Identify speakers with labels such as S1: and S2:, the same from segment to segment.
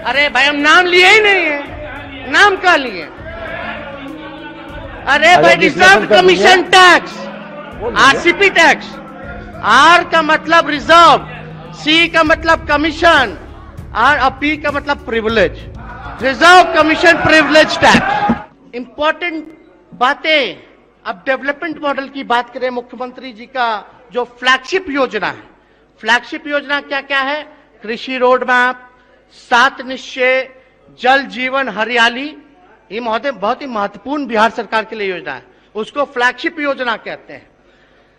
S1: अरे भाई हम नाम लिए ही नहीं है, नाम का लिए? अरे भाई reserve commission tax, RCP tax. R का मतलब रिजर्व, सी का मतलब कमीशन, और पी का मतलब privilege. Reserve commission privilege tax. Important बातें। अब डेवलपमेंट मॉडल की बात करें, मुख्यमंत्री जी का जो फ्लैगशिप योजना है, फ्लैगशिप योजना क्या क्या है? कृषि रोड मैप, 7 निश्चय, जल जीवन हरियाली। ये महोदय बहुत ही महत्वपूर्ण बिहार सरकार के लिए योजना है, उसको फ्लैगशिप योजना कहते हैं।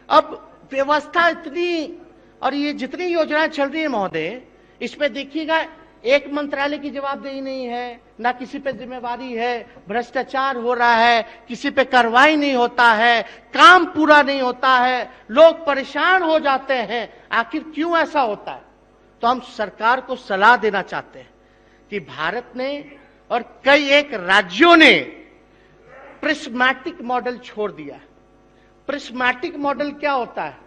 S1: अब व्यवस्था इतनी, और ये जितनी योजनाएं चल रही है महोदय, इसमें देखिएगा एक मंत्रालय की जवाबदेही नहीं है, ना किसी पे जिम्मेवारी है, भ्रष्टाचार हो रहा है, किसी पे कार्रवाई नहीं होता है, काम पूरा नहीं होता है, लोग परेशान हो जाते हैं। आखिर क्यों ऐसा होता है? तो हम सरकार को सलाह देना चाहते हैं कि भारत ने और कई एक राज्यों ने प्रिस्मैटिक मॉडल छोड़ दिया। प्रिस्मैटिक मॉडल क्या होता है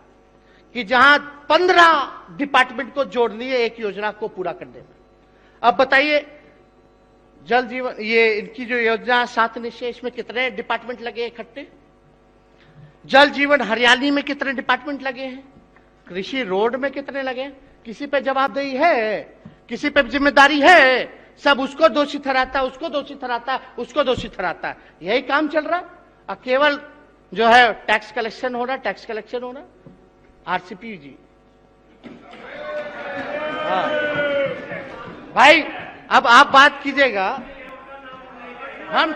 S1: कि जहां 15 डिपार्टमेंट को जोड़ लिए एक योजना को पूरा करने में। अब बताइए, जल जीवन, ये इनकी जो योजना 7 निश्चय, इसमें कितने डिपार्टमेंट लगे इकट्ठे? जल जीवन हरियाली में कितने डिपार्टमेंट लगे हैं? कृषि रोड में कितने लगे? किसी पे जवाबदेही है? किसी पे जिम्मेदारी है? सब उसको दोषी ठहराता है, उसको दोषी ठहराता है, उसको दोषी ठहराता है। यही काम चल रहा है। और केवल जो है टैक्स कलेक्शन हो रहा, टैक्स कलेक्शन हो रहा। आरसीपी जी, हाँ भाई, अब आप बात कीजिएगा। हम,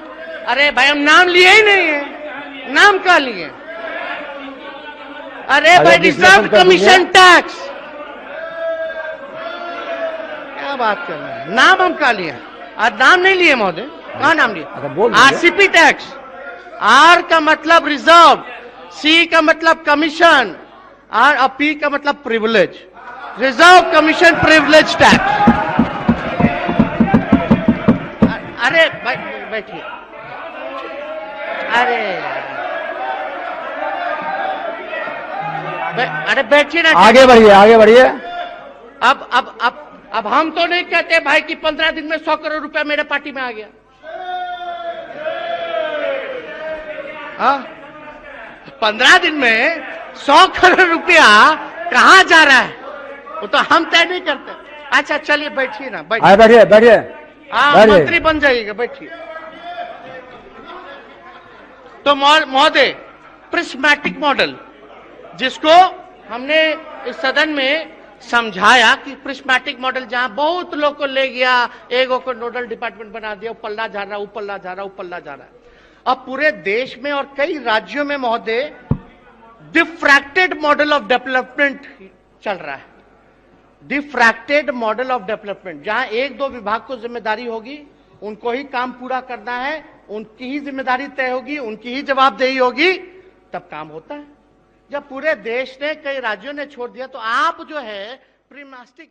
S1: अरे भाई हम नाम लिए ही नहीं है, नाम का लिए? अरे भाई रिजर्व कमीशन टैक्स, क्या बात कर रहे हैं? नाम हम का लिए? आज नाम नहीं लिए महोदय, कहाँ नाम लिए? RCP tax. आर का मतलब रिजर्व, सी का मतलब कमीशन, और पी का मतलब privilege. Reserve commission privilege tax. अरे भाई बैठिए, अरे बैठिए ना,
S2: आगे बढ़िए, आगे बढ़िए।
S1: अब हम तो नहीं कहते भाई कि 15 दिन में 100 करोड़ रुपया मेरे पार्टी में आ गया। हाँ, 15 दिन में 100 करोड़ रुपया कहाँ जा रहा है वो तो हम तय नहीं करते। अच्छा चलिए बैठिए ना, बैठिए
S2: बैठिए बैठिए।
S1: हाँ, मंत्री बन जाइएगा, बैठिए। तो महोदय, प्रिस्मैटिक मॉडल, जिसको हमने इस सदन में समझाया कि प्रिस्मैटिक मॉडल जहां बहुत लोग को ले गया, एगो को नोडल डिपार्टमेंट बना दिया, पल्ला जा रहा, ऊपल्ला जा रहा, ऊपल्ला जा रहा है। अब पूरे देश में और कई राज्यों में महोदय डिफ्रैक्टेड मॉडल ऑफ डेवलपमेंट चल रहा है। डिफ्रैक्टेड मॉडल ऑफ डेवलपमेंट, जहां 1-2 विभाग को जिम्मेदारी होगी, उनको ही काम पूरा करना है, उनकी ही जिम्मेदारी तय होगी, उनकी ही जवाबदेही होगी, तब काम होता है। जब पूरे देश ने, कई राज्यों ने छोड़ दिया, तो आप जो है प्रिस्मैटिक